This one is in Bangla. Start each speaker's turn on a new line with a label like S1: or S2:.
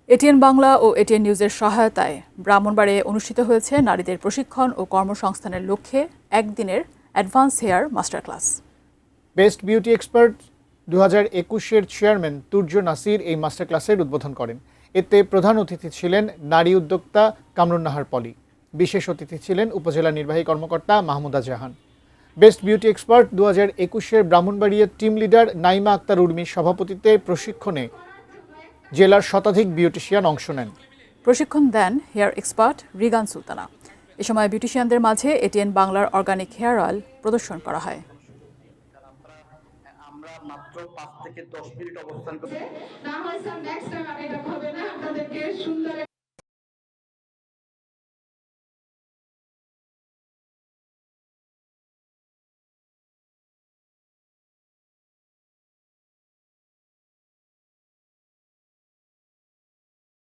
S1: এটিএন বাংলা ও এটিএন নিউজের সহায়তায় ব্রাহ্মণবাড়িয়ায় অনুষ্ঠিত হয়েছে নারীদের প্রশিক্ষণ ও কর্মসংস্থানের লক্ষ্যে একদিনের advance hair master class.
S2: Best beauty expert 2021-এর চেয়ারম্যান তুর্য নাসির এই মাস্টার ক্লাসের উদ্বোধন করেন। এতে প্রধান অতিথি ছিলেন নারী উদ্যোক্তা কামরুন নাহার পলি। বিশেষ অতিথি ছিলেন উপজেলা নির্বাহী কর্মকর্তা মাহমুদা জাহান। বেস্ট বিউটি এক্সপার্ট 2021-এর ব্রাহ্মণবাড়িয়ার টিম লিডার নাইমা আক্তার উর্মির সভাপতিত্বে প্রশিক্ষণে জেলার শতাধিক বিউটিশিয়ান অংশ নেন।
S1: প্রশিক্ষণ দেন হেয়ার এক্সপার্ট রিগান সুলতানা। এ সময় বিউটিশিয়ানদের মাঝে এটিএন বাংলার অর্গানিক হেয়ার অয়েল প্রদর্শন করা হয়।
S3: আমরা মাত্র 5 থেকে 10 মিনিট অবস্থান করব।
S4: না হয় স্যার নেক্সট টাইম আর এটা হবে না, আপনাদেরকে সুন্দর